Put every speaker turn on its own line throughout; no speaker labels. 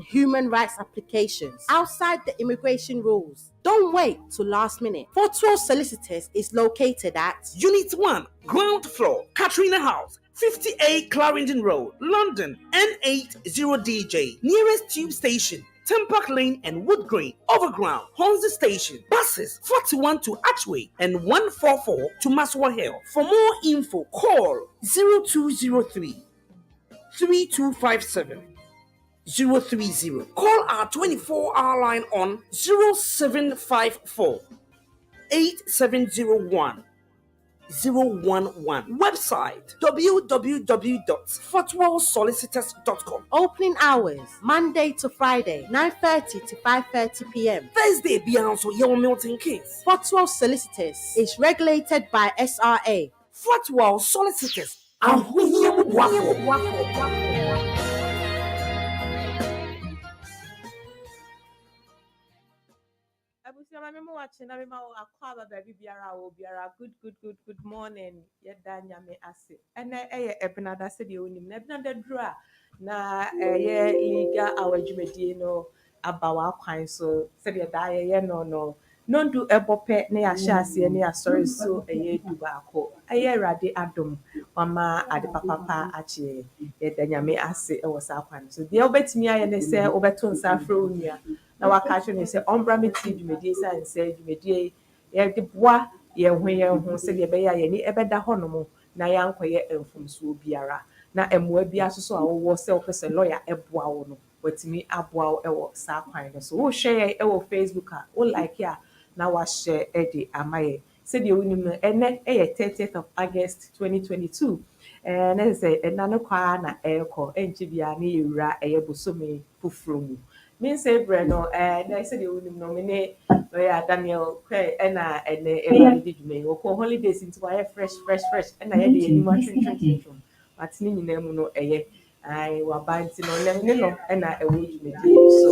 human rights applications outside the immigration rules. Don't wait till last minute. Fortwell Solicitors is located at
Unit 1, ground floor, Katrina House, 58 Clarendon Road, London, N80DJ. Nearest tube station, Tempark Lane and Wood Green. Overground, Hornsey Station. Buses, 41 to Archway and 144 to Maswa Hill. For more info, call 0203 3257 030. Call our 24-hour line on 0754 8701 011. Website www.fortwellsolicitors.com.
opening hours Monday to Friday 9:30 to 5:30 p.m.
Thursday Beyonce Young Milton Keynes.
Fortwell Solicitors is regulated by SRA.
Fortwell Solicitors.
Good morning. Yeda nyame ase. Ene ebnada se de onim. Ebnada dru na liga awajumedie no abawa kwan so se de da no nondu ebope na ya ase ne ya sorry so du baako. Rade adom mama ade papa ache yeda nyame ase e wo sa kwan so de obetimi aye ne se obeto nsa afro onua na waka ne se ombra meti dwumedie sa nse dwumedie de boa ye ho se de be ya ye ni ebeda honom na yankoye emfumso biara na emmoa bi asoso a wo se opese lawyer eboa wo no watimi aboa wo ewo sa kwan no so wo hwe ewo Facebook a wo like ya na wa share de amaye se de wonim no ene 30th of August 2022 na se enano kwa na eko enchi bia na yewura bosome fufuro mu min say bread no na say the wonim no me Daniel kwe na ene di dwuma wo ko holidays into why fresh na ye de anima twetwetwetwetwem but ni nyina mu no ai wa banti no ne no na ewo dwuma so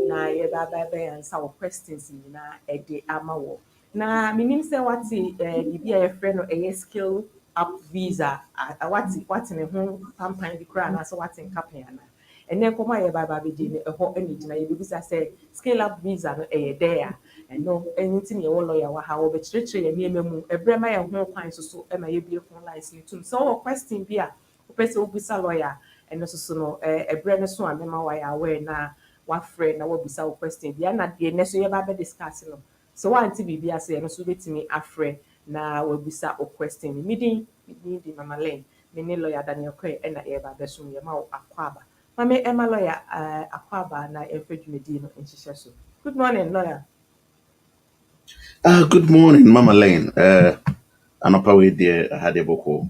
na ye ba answer wo questions ni na de ama wo na minim say wati bibia ye frɛ no skill up visa wati ne ho pampan di kra na so wati nkapan ana and then come here by di ne ho energy na you bisa say scale up visa no there and no anything you lawyer wa ha wo be chire ye niam mu ebre ma ye ho kwan so e ma ye bie phone license tum so wo question bi a wo pese wo bisa lawyer and so no ebre no so amema wa ya we na wa frɛ na wo bisa wo question bi na de ne so ye ba be discuss no so wa anti bibia say no so betimi afrɛ na wo bisa wo question mi di mama len me ne lawyer Daniel Kwe na ye ba be so ye ma wo akwaba Mame Emma lawyer akwaba na efedwumedi no nhyehyɛ so. Good morning lawyer.
Good morning Mama Lane. Anopa we dear hade boko.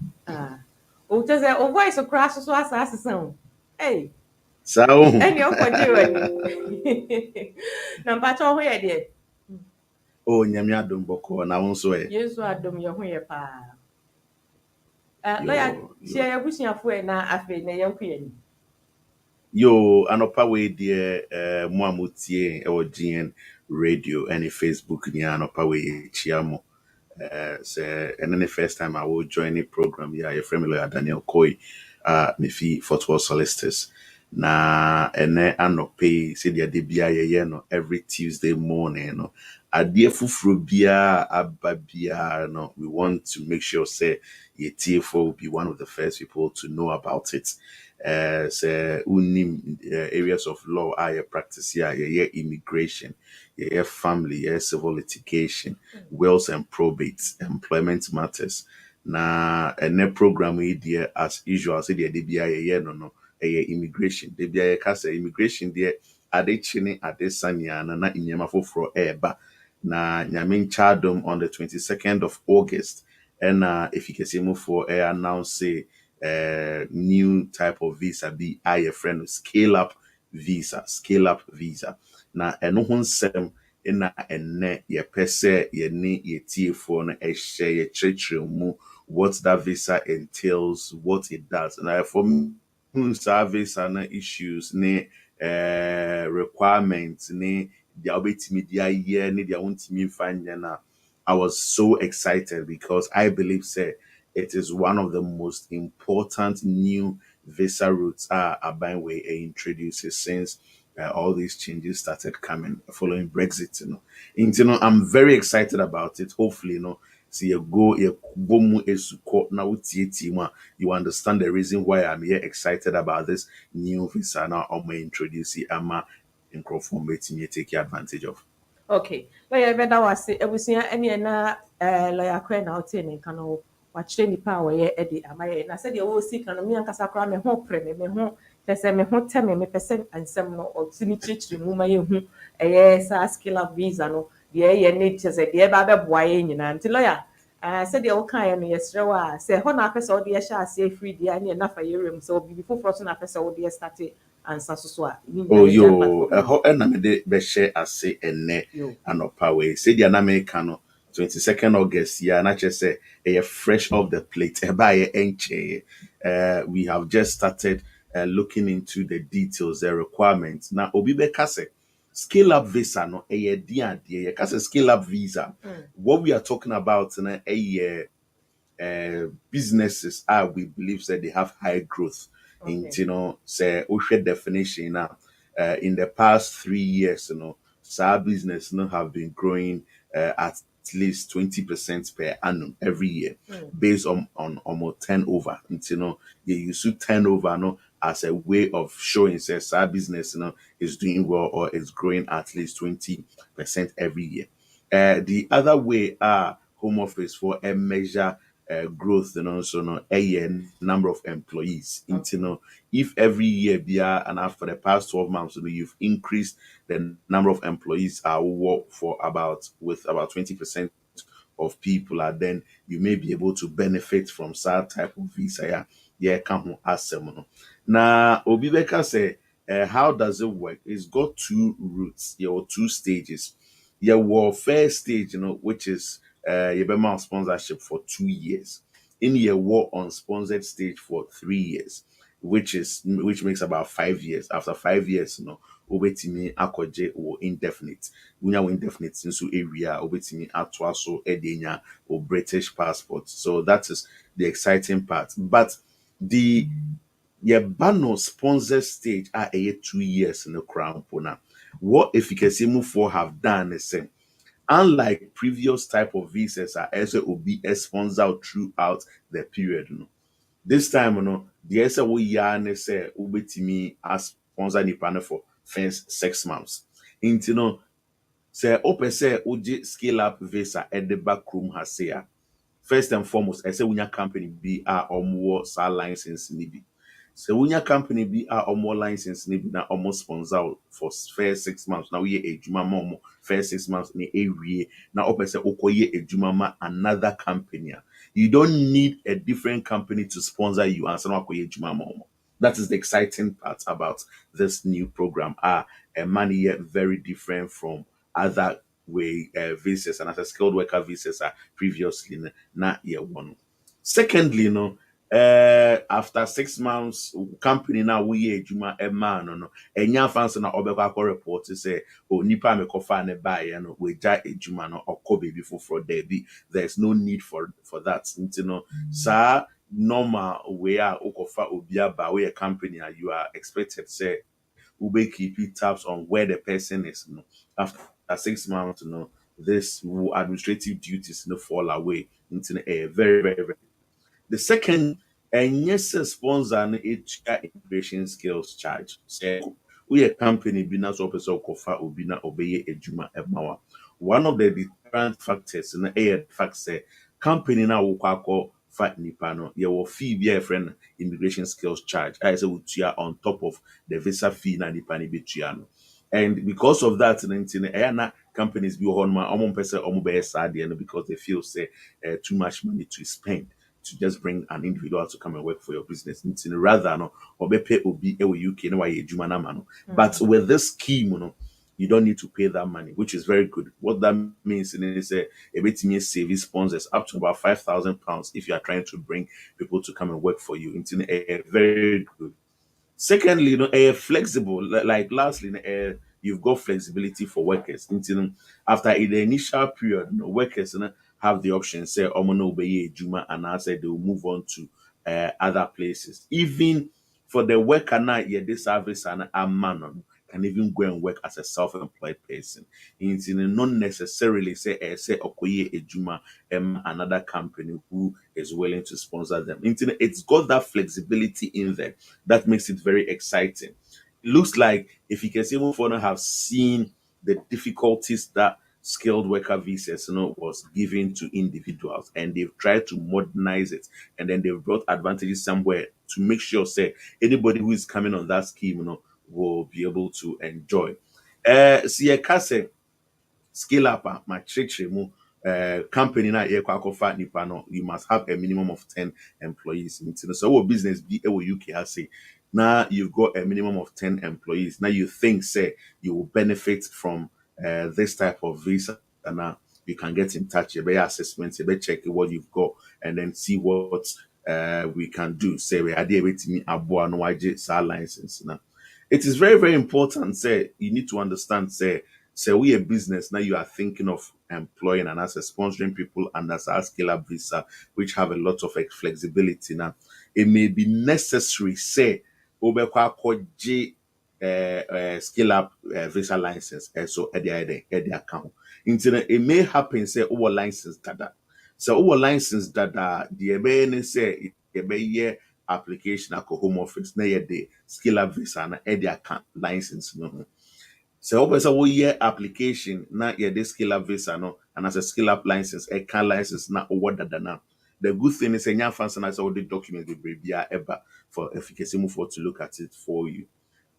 O just say o voice crash so asase Hey.
Sao.
Any okodi we. Na mpacho ho ye de.
Oh nyame adom boko na won so e.
Yesu adom ye ho ye pa. Lawyer, share your busiafo e na afi na yenko ye ni.
Yo, anopa we dear mo amutie e wo GN radio and Facebook ni anopa we chiamo. Say and then the first time I will join the program, your friend lawyer Daniel Koi, me fi Fortwell Solicitors. Na ene anope say the debia no every Tuesday morning no. Adie fufuro bia ababia no. We want to make sure say your TFO will be one of the first people to know about it. Say unim areas of law I practice here, immigration, family, civil litigation, wills and probates, employment matters. Na ene program we there as usual say the DBI no immigration. DBI kasa immigration there ade chini ade sanya na inyema foforo eba. Na nyame chadom on the 22nd of August. And if you can see more for announce say new type of visa be a friend scale up visa. Na eno ho nsem na enne ye pese ye ni ye TFO na ehye ye church mu what that visa entails, what it does. And for me visa na issues ne requirements ne dia obetimi dia year ne dia wontimi fanya na I was so excited because I believe say it is one of the most important new visa routes Abanwe introduces since all these changes started coming following Brexit. I'm very excited about it. Hopefully, see you go bomu esuko na utieti ma. You understand the reason why I'm here excited about this new visa now. I'm going to introduce it. I'm in me take advantage of.
Okay. Lawyer bɛda wo ase abusua ɛne na lawyer kwan na wote ne nka no wakyerɛ nipa a wɔyɛ ɛde ama yɛ na sɛdeɛ wɔsi ka no me ankasa koraa me ho pere me ho kyerɛ sɛ me ho tɛ me mepɛ sɛ ansɛm no ɔte ne kyerɛkyerɛ mu ma yɛhu ɛyɛ saa skill up visa no deɛ ɛyɛ ne kyerɛ sɛ deɛ ɛba bɛboa yɛ nyinaa nti lawyer sɛdeɛ wokaeɛ no yɛserɛ wo a sɛ hɔ na apɛ sɛ wode yɛhyɛ aseɛ firi deɛ ne ɛnafa yɛwerɛ mu sɛ biribi foforɔ so na apɛ sɛ wode yɛ starte ansa so a
Oh, yo, na me de beshe ase ene
yo
anopa we. Say the American no 22nd August, yeah, and I just say a fresh off the plate. Eba enche. We have just started looking into the details, the requirements. Now, Obibe Kase, scale up visa, no, a dia, Kase scale up visa. What we are talking about, businesses are we believe that they have high growth. In say we definition now in the past 3 years, our business have been growing at least 20% per annum every year based on almost turnover. They use to turnover as a way of showing says our business is doing well or is growing at least 20% every year. The other way are home office for a measure growth so a number of employees. If every year and after the past 12 months you've increased the number of employees work for about 20% of people, then you may be able to benefit from that type of visa. Yeah, come ask them. Now, Obibeka say, how does it work? It's got two routes, or two stages. Your first stage, which is your Bema sponsorship for 2 years. In your war on sponsored stage for 3 years, which makes about 5 years. After 5 years, obetimi akoje or indefinite. Unya indefinite since area obetimi atwa so edenya or British passport. So that is the exciting part. But the bano sponsor stage are a 2 years in the crown pona. What if you can see move for have done the same? Unlike previous type of visas are also will be sponsored throughout the period. This time, the essay we yarn say ubetimi as sponsor nipa for first 6 months. Into say open say uji scale up visa at the back room has say first and foremost, I say unya company be or more license nibi. So when your company be or more license maybe na almost sponsor for first 6 months. Now we a juma momo first 6 months in the area. Now open say okoye a juma ma another company. You don't need a different company to sponsor you and so okoye juma momo. That is the exciting part about this new program. A money yet very different from other way visas and as a skilled worker visas are previously not year one. Secondly, after 6 months, company now we juma a man no enya fancy na obekwa report say oh nipa me kofa ne buy we ja ejuma no okọ baby for there be there's no need for that sa normal we are okofa obia ba we a company you are expected say ube keep tabs on where the person is after 6 months this administrative duties fall away into a very very very the second, and yes, sponsor and immigration skills charge. Say, we a company bina so person kofa obina obeye ejuma emawa. One of the deterrent factors in the fact say company na wukako fat nipano ye will fee be a friend immigration skills charge. I say utia on top of the visa fee na nipani bitriano. And because of that, companies be on my own person because they feel say too much money to spend to just bring an individual to come and work for your business. Rather, no, or pay obi UK no why juma na mano. But with this scheme, you don't need to pay that money, which is very good. What that means is a bit me save sponsors up to about £5,000 if you are trying to bring people to come and work for you. It's a very good. Secondly, flexible. Like lastly, you've got flexibility for workers. After the initial period, workers have the option say, "Omono obeye juma," and I said they will move on to other places. Even for the worker now, yeah, this service and a man, can even go and work as a self-employed person. It's not necessarily say okoye ejuma another company who is willing to sponsor them. It's got that flexibility in there that makes it very exciting. It looks like if you can see move on have seen the difficulties that skilled worker visas was given to individuals, and they've tried to modernize it, and then they've brought advantages somewhere to make sure say anybody who is coming on that scheme will be able to enjoy. See a scale up my church mu company na ye kwakofa nipa no, you must have a minimum of 10 employees. So what business be UK has say now you've got a minimum of 10 employees. Now you think say you will benefit from this type of visa, and now you can get in touch, you better assessments, you better check what you've got, and then see what we can do. Say we are able to me abo no license now. It is very, very important. Say you need to understand. Say we a business now. You are thinking of employing and as a sponsoring people and as a scale up visa, which have a lot of flexibility. Now it may be necessary. Say obekwa koji scale up visa license. So at the account. It may happen. Say our license dada. So our license dada. The ebe say ebe application at home office na ye de skill up visa na e de account license no ho. So open we year application na ye de skill up visa no, and as a skill up license e can license na over dada na. The good thing is enya fancy na all the documents be bia ever for efficacy move for to look at it for you.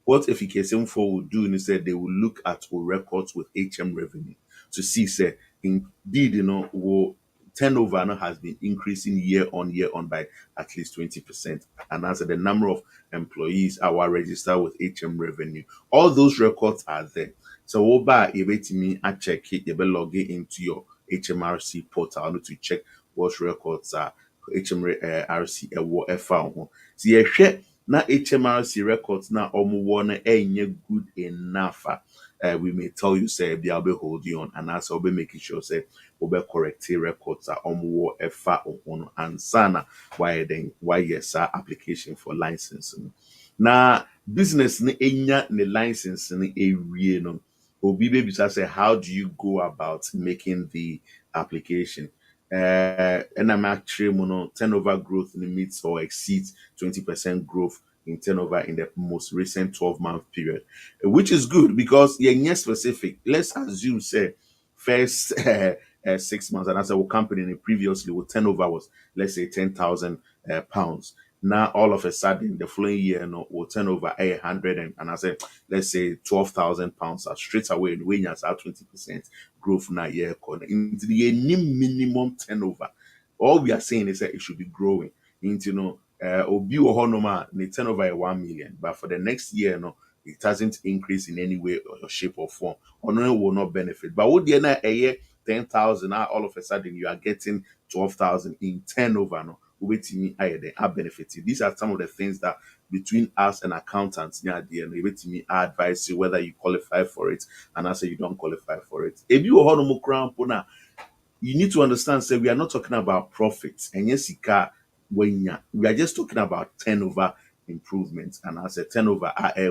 What Efficacy for will do is that they will look at our records with HM revenue to see, say, indeed, will turnover has been increasing year on by at least 20%. And as the number of employees are registered with HM revenue, all those records are there. So, Oba, me, I check it, you better log in into your HMRC portal to check what records are HMRC FR. See, na HMRC records na omo na enye good enough. We may tell you say be able hold you on, and also be making sure say we be correct records are omo efa on and sana why yes application for licensing. Na business ni enya ni license ni ewie no. Obi baby say how do you go about making the application? And I'm actually turnover growth limits or exceeds 20% growth in turnover in the most recent 12-month period, which is good because you're specific. Let's assume, say, first 6 months, and as a company previously, with turnover was, let's say, £10,000. Now, all of a sudden, the following year, will turn over 800 and I say, let's say, £12,000. Straight away, when you're at 20% growth na year corner into the minimum turnover. All we are saying is that it should be growing into obi ohonoma the turnover is 1 million, but for the next year it hasn't increased in any way or shape or form. Or no will not benefit. But what the a year 10,000 now all of a sudden you are getting 12,000 in turnover no waiting me are benefiting. These are some of the things that between us and accountants, yeah, the end, me I advise you whether you qualify for it and I say you don't qualify for it. If you are crown puna, you need to understand, say we are not talking about profits. And yes, we are just talking about turnover improvements. And as a turnover and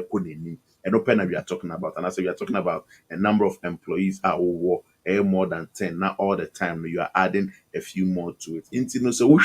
open we are talking about. And as we are talking about a number of employees are over more than 10. Not all the time. You are adding a few more to it. So we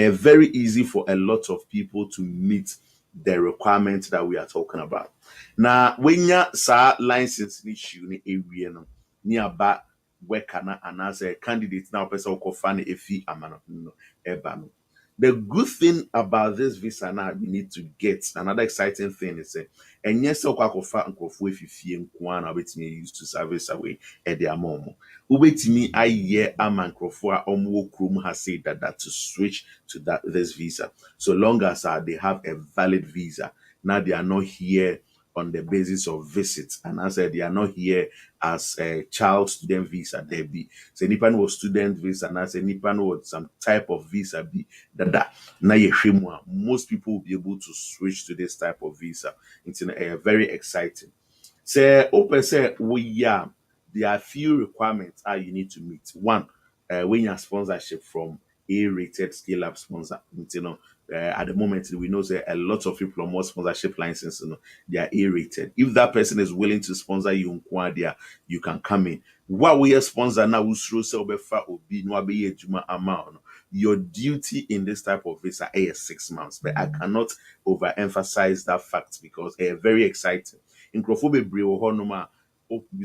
very easy for a lot of people to meet the requirements that we are talking about. Now, when you sa license issue ni area no nearby worker na and as a candidate now person ko fa na efi amano no eba no. The good thing about this visa now we need to get another exciting thing is and yes so kwa kofa nkofo efifie nko na betimi use to service away e dia mom ubetimi aye ama nkofo a omo krom ha say that to switch to this visa so long as they have a valid visa. Now they are not here on the basis of visits, and I said they are not here as a child student visa. There be so nipan was student visa, and I said nipan was some type of visa be that na yeshimwa. Most people will be able to switch to this type of visa. It's very exciting. Say open say there are few requirements you need to meet. One, when you sponsorship from A-rated scale up sponsor, at the moment, we know that a lot of people on more sponsorship license, they are A-rated. If that person is willing to sponsor you in Kwadia, you can come in. What we are sponsor now, your duty in this type of visa is 6 months. But I cannot overemphasize that fact because they are very exciting. In Honoma,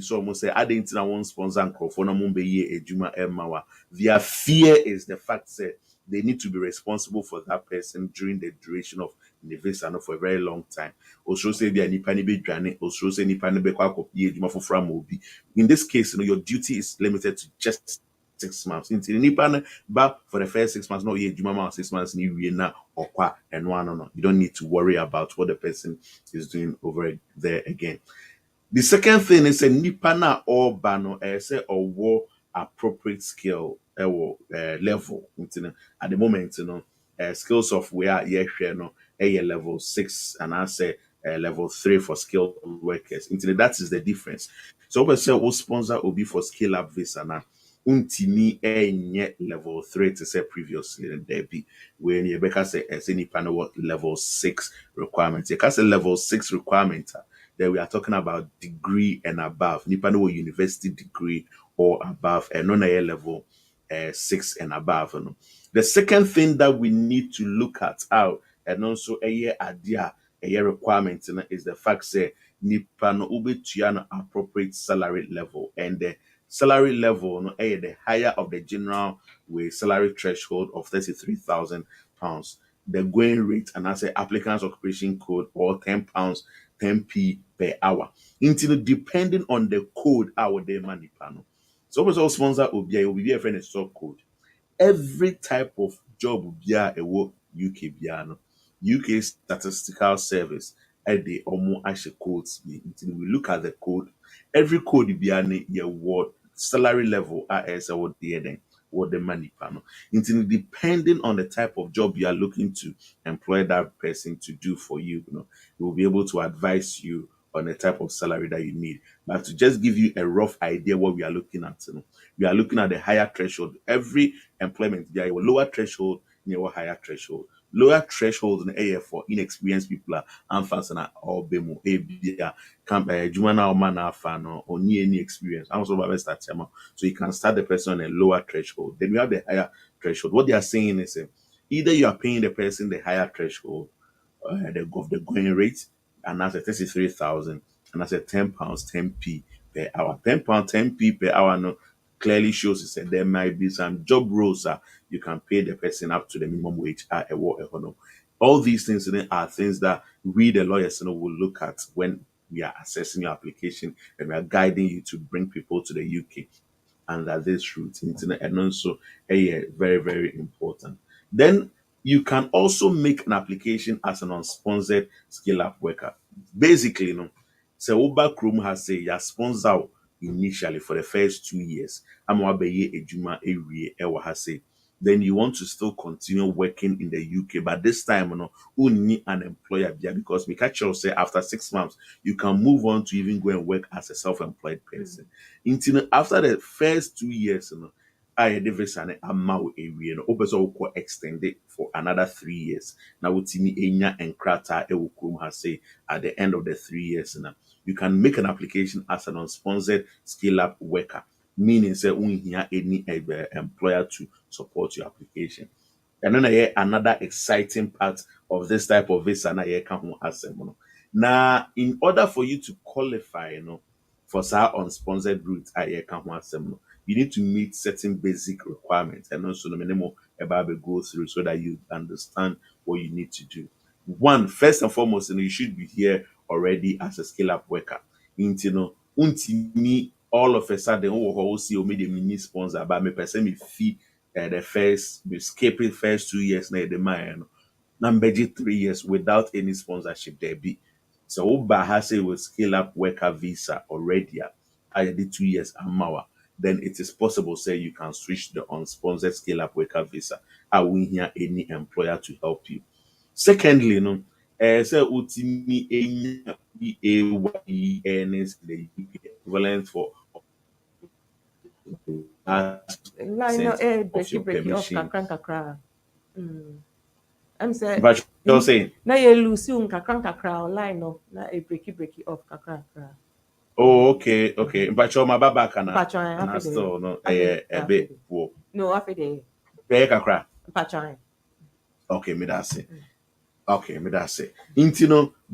so almost say I didn't want sponsor and ejuma emawa. Their fear is the fact that they need to be responsible for that person during the duration of the visa for a very long time. Also say they are nipa ni be dwane, also say nipa ni be kwa kopie ejuma for from obi. In this case, your duty is limited to just 6 months. Into the nipa no, but for the first 6 months, no ye ejuma ma 6 months ni wie na okwa and no. You don't need to worry about what the person is doing over there again. The second thing is a nipa na oba no say owo appropriate skill level. At the moment, skills of where share no level 6 and I say level 3 for skilled workers. That is the difference. So we say we sponsor obi for skill up visa na untimi enye level 3 to say previously there be when you better say nipa no what level 6 requirement. You can say level 6 requirement. Then we are talking about degree and above. Nipa no university degree or above, and non A level 6 and above. The second thing that we need to look at out and also a year idea, a year requirement is the fact that nipa no ubetua no appropriate salary level, and the salary level no the higher of the general with salary threshold of £33,000. The going rate and I say applicant's occupation code or £10, 10p per hour. Until depending on the code our day money panel. So also sponsor will be a friend a sub code. Every type of job will be a work UK biano. UK Statistical Service at the omo actual codes be until we look at the code. Every code will be a word salary level as what the what the money panel. Until depending on the type of job you are looking to employ that person to do for you, we'll be able to advise you on the type of salary that you need. But to just give you a rough idea what we are looking at, we are looking at the higher threshold. Every employment, there is a lower threshold, near a higher threshold. Lower threshold in the AF for inexperienced people are unfastened or bemo, ABA, Jumana or Mana fan or near any experience. I'm also about start so you can start the person on a lower threshold. Then we have the higher threshold. What they are saying is either you are paying the person the higher threshold the going rate, and that's a 33,000, and that's a £10, 10p per hour. £10, 10p per hour no clearly shows is that there might be some job roles you can pay the person up to the minimum wage all these things are things that we the lawyers will look at when we are assessing your application and we are guiding you to bring people to the UK under this route. And also very, very important. Then you can also make an application as an unsponsored skill up worker. Basically, so Uber Chrome has say ya sponsor initially for the first 2 years. I'm ejuma ewie has say. Then you want to still continue working in the UK, but this time, you need an employer because we catch you say after 6 months, you can move on to even go and work as a self-employed person. Until after the first 2 years, I had visa ne ama wo ewie no obeso wo extend it for another 3 years. Now wotimi enya enkrata e wo krom ha say at the end of the 3 years now you can make an application as an unsponsored skill up worker, meaning say unhia any employer to support your application. And then another exciting part of this type of visa na ye can asem. Now, in order for you to qualify, for sa unsponsored route I can asem, you need to meet certain basic requirements and also the minimum about go through so that you understand what you need to do. One, first and foremost, you should be here already as a scale up worker. Me all of a sudden, see you made a mini sponsor, but me person me fee the first, we skip it first 2 years na the man. Number 3 years without any sponsorship there be. So Uber has a will scale up worker visa already. I did 2 years amawa. Then it is possible say you can switch the unsponsored scale up worker visa. I won't hear any employer to help you. Secondly, say ultimately PAYE earnings the UK equivalent for
Line no
percent of
breaky
your
breaky off
permission.
kakra kakra. Mm. I'm saying
But you're saying,
na ye lose you kakra online no na e breaky off kakra.
oh, okay. But you're my baba kana,
Mpatwan
and I
afede.
still no a bit
Afede.
poor.
No afede.
Pay kakra.
Mpatwan.
Okay, me that's it. Okay, me that's it.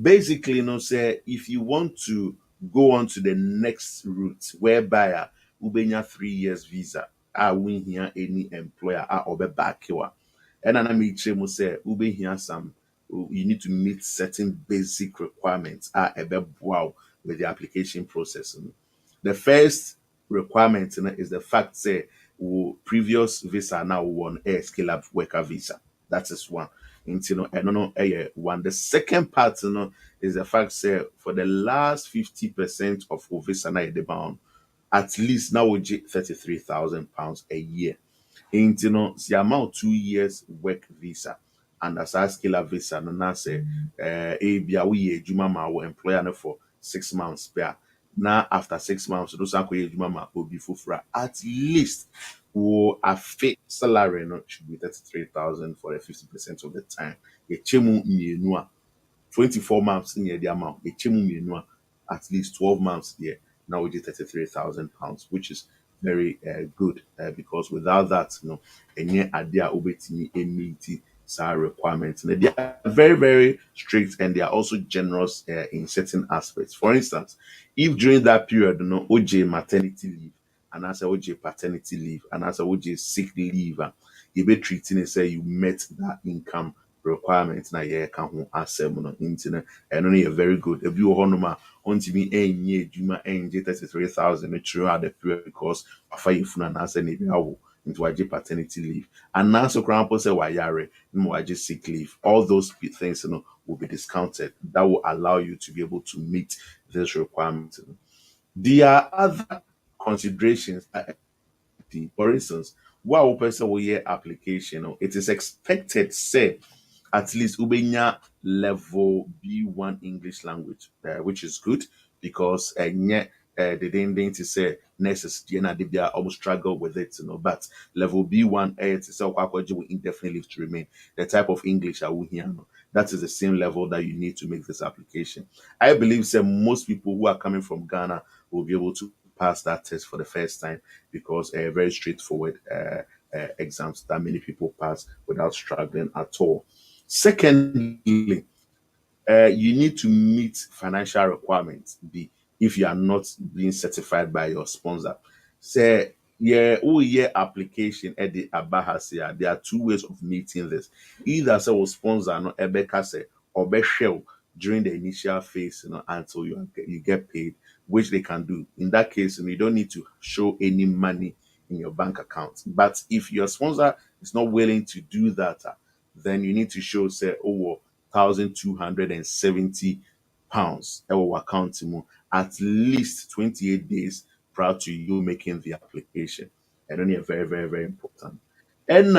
Basically, say if you want to go on to the next route, whereby ubenya 3 years visa, I win here any employer or be back here. And then I mean, say ube here some. You need to meet certain basic requirements. Wow, with the application process. The first requirement is the fact say previous visa now one a scale up worker visa. That is one. I don't know one. The second part is the fact say for the last 50% of our visa na the bound, at least now we get £33,000 a year. The amount 2 years work visa and as I scale visa no na say bia we adwuma ma wo employer no for 6 months per now after 6 months those are adwuma ma obi fufura at least wo afe salary no should be 33,000 for the 50% of the time. Chemu mienu a 24 months in the amount, a chemu at least 12 months there. Now we did £33,000, which is very good because without that, any idea obetini meet requirements. And they are very, very strict and they are also generous in certain aspects. For instance, if during that period, OJ maternity leave, and as a OJ paternity leave, and as a OJ sick leave, you be treating it say you met that income requirements na ye ka ho asem no nti no eno no very good ebi wo hono ma ontimi enye adwuma enje 33,000 no throughout the period because afa yefuna na ase na bi awo into waje paternity leave and now so grandpa say wayare no waje sick leave. All those things will be discounted. That will allow you to be able to meet this requirement. There are other considerations. For instance, while person will hear application, it is expected say at least ubenya level B1 English language, which is good because they didn't to say nurses they almost struggle with it, but level B1 it is will indefinitely to remain. The type of English I will hear. That is the same level that you need to make this application. I believe most people who are coming from Ghana will be able to pass that test for the first time because a very straightforward exams that many people pass without struggling at all. Secondly, you need to meet financial requirements if you are not being certified by your sponsor. Say, yeah, application at the Abahasi, there are two ways of meeting this. Either say will sponsor no Ebeka say or be shell during the initial phase, until you get paid, which they can do. In that case, you don't need to show any money in your bank account. But if your sponsor is not willing to do that, then you need to show say, oh, £1,270 ɛwɔ account mu at least 28 days prior to you making the application. And only very, very, very important. And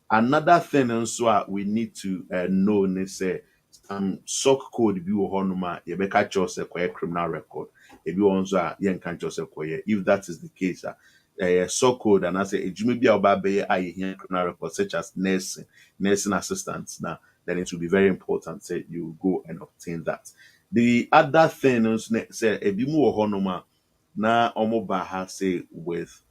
another thing also we need to know is some SOC code bi wɔ hɔnom a yɛbɛka kyerɛw sɛ kɔyɛ criminal record. Ebi wɔ nso a yɛnka kyerɛw sɛ kɔyɛ. If that is the case, SOC code and I say edwuma bi a ɔba bɛyɛ a yɛhia criminal record such as nursing assistants now, then it will be very important that you go and obtain that. The other thing is say ebi mu wɔ hɔnom a na ɔmo ba ha say with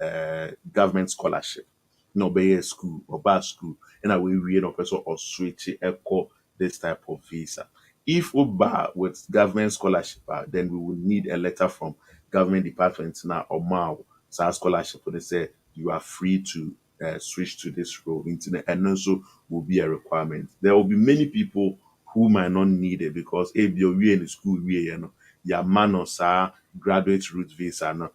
government scholarship. No be school or bad school, and I will read no person or switch echo this type of visa. If Uba with government scholarship, then we will need a letter from government department now or MAO scholarship. They say you are free to switch to this role, internet, and also will be a requirement. There will be many people who might not need it because if you're in school, your man or graduate route visa,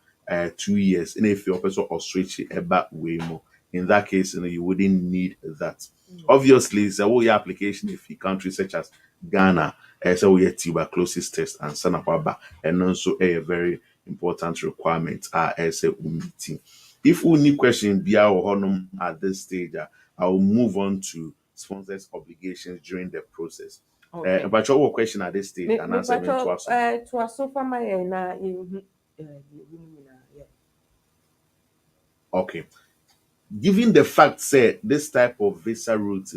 2 years, and if your person or switch it back way more. In that case, you wouldn't need that. Obviously, it's a whole application if you countries such as Ghana, so we tuberculosis test and sanapaba, and also a very important requirement as a meeting. If we need question be our honor at this stage, I will move on to sponsors obligations during the process.
Okay.
But your question at this stage and answer to us.
To a sofa my na
Okay. Given the fact, say this type of visa route,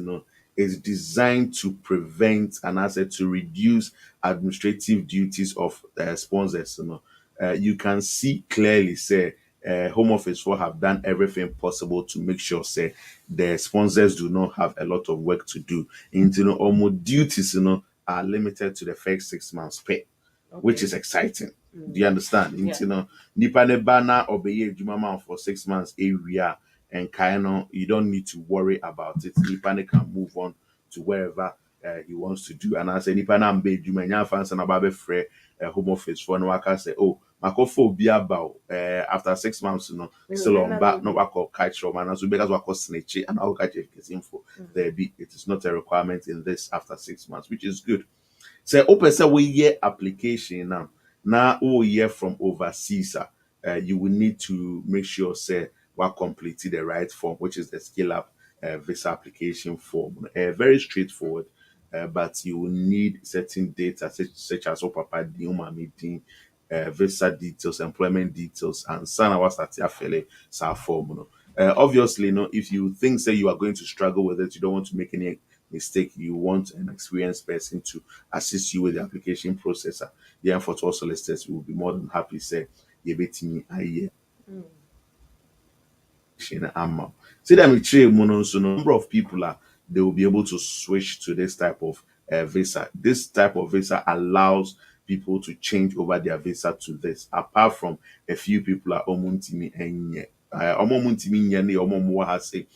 is designed to prevent and asset to reduce administrative duties of sponsors. You can see clearly, say, Home Office will have done everything possible to make sure, say, the sponsors do not have a lot of work to do. Almost duties, are limited to the first 6 months pay, which is exciting. Do you understand? Nipa ne ba na obeye adwuma ma for 6 months area and you don't need to worry about it. Nipa ne can move on to wherever he wants to do. And I say nipa na mbe adwuma nya fancy na ba be frɛ Home Office for no waka say, oh, makofo bi about after 6 months, still on back, no wako catch from and so because wako snitch and I'll catch info. There be it is not a requirement in this after 6 months, which is good. Say open say we year application now year from overseas, you will need to make sure say we completed the right form, which is the scale up visa application form. Very straightforward, but you will need certain data such as papa meeting, visa details, employment details, and sana was at your form. Obviously, if you think say you are going to struggle with it, you don't want to make any mistake, you want an experienced person to assist you with the application processor. The Fortwell Solicitors will be more than happy say you bet me a year. See them so number of people are they will be able to switch to this type of visa. This type of visa allows people to change over their visa to this. Apart from a few people are omuntimi enye. Omuntimi nye has say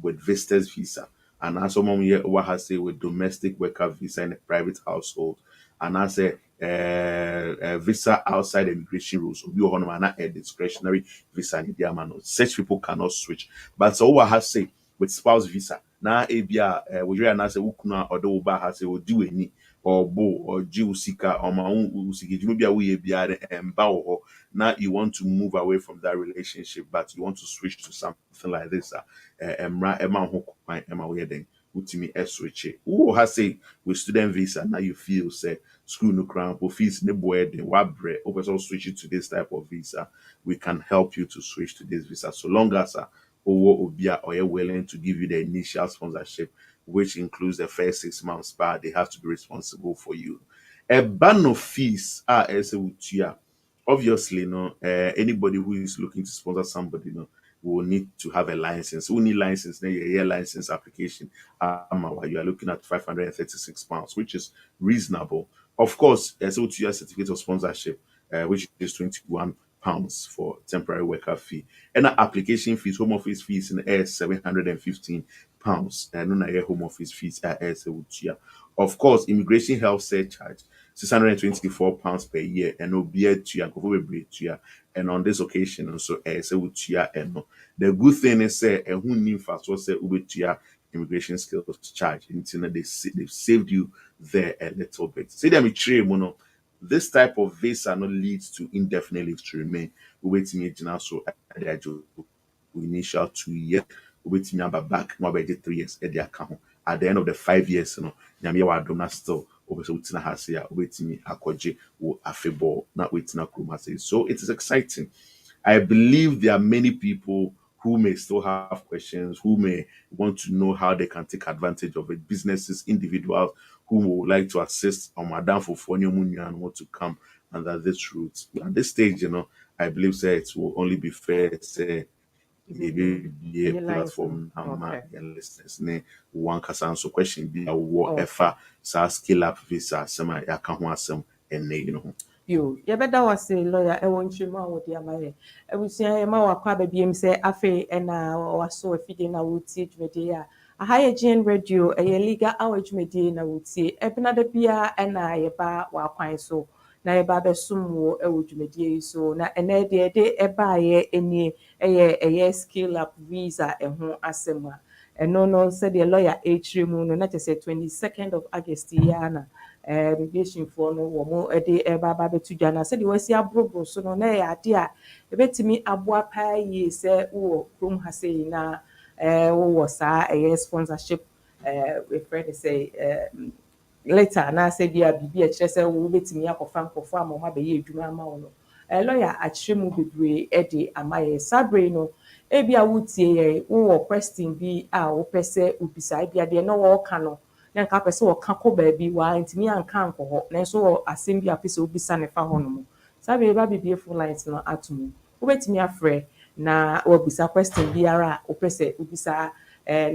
with visitors visa. And as someone here has say with domestic worker visa in a private household. And I say visa outside immigration rules. We are a discretionary visa. Such people cannot switch. But so what has say with spouse visa. Now ABA we and I say ukuna or the has say will do any or bo or jiusika or my own usiki. Maybe we be and bow. Now you want to move away from that relationship, but you want to switch to something like this. Emma wedding. Utimi switch. Who has say with student visa now you feel say school no crown fees ne boy then what bread also switch it to this type of visa. We can help you to switch to this visa so long as Obia or you're willing to give you the initial sponsorship, which includes the first 6 months, but they have to be responsible for you. A ban of fees are as a obviously anybody who is looking to sponsor somebody will need to have a license. Who need license? A year license application. You are looking at £536, which is reasonable. Of course, there's a 2-year certificate of sponsorship, which is £21 for temporary worker fee. And application fees, home office fees in air £715. And no home office fees are air. Of course, immigration health surcharge. £624 per year and no beer to ya and on this occasion also and the good thing is say who need fast was say immigration skills charge they've saved you there a little bit. See them this type of visa not leads to indefinite leave to remain. We wait me so initial 2 years wait me back more by 3 years at the account. At the end of the 5 years, nyame wa adom na still obese utina ha se ya obetimi akoje wo afebo na wetina kroma say. So it is exciting. I believe there are many people who may still have questions, who may want to know how they can take advantage of it. Businesses, individuals who would like to assist on Madam for and want to come under this route. At this stage, I believe say it will only be fair say a platform and listeners ne one kasa so question be a war efa sa scale up visa sama ya ka ho asem enne
yo yɛbɛda wase lawyer ɛwɔ nkyirmu a wɔde ama yɛ abusua yɛ ma wakɔ ababiem sɛ afei ɛna waso afidie na wɔtie dwumadie a aha yɛ GN radio ɛyɛ legal hour dwumadie na wɔtie ɛbenada bia ɛna yɛba wakwan so na yɛba bɛsom wɔ ɛwɔ dwumadie yi so na ɛnɛ deɛ de ɛbaayɛ ɛnie ɛyɛ scale up visa ɛho asɛm a ɛno no sɛdeɛ lawyer ɛkyerɛ mu no na kyerɛ sɛ 22nd of August yi ana immigration for no wɔn de ɛba bɛto dwa na sɛdeɛ wɔasi aborɔborɔ so no na ɛyɛ ade a ɛbɛtumi aboa paa yie sɛ wowɔ kurom ha sɛ na wowɔ saa ɛyɛ sponsorship wɔfrɛ no sɛ later anaasɛ bi a biribi a kyerɛ sɛ wobɛtumi akɔfa nkɔfo ama wɔn abɛyɛ adwuma ama wɔn no lawyer akyerɛ mu bebree de ama yɛ saa bere no ebi a wotie yɛ wowɔ question bi a wopɛ sɛ wobisa ebi adeɛ na wɔɔka no na nka apɛ sɛ wɔka kɔ baabi waa ntumi anka ankɔ hɔ nanso wɔ asɛm bi a apɛ sɛ wobisa ne fa hɔ nom saa bɛyɛ ba bibie phone lines no ato mu wobɛtumi afrɛ na wabisa question biara a wopɛ sɛ wobisa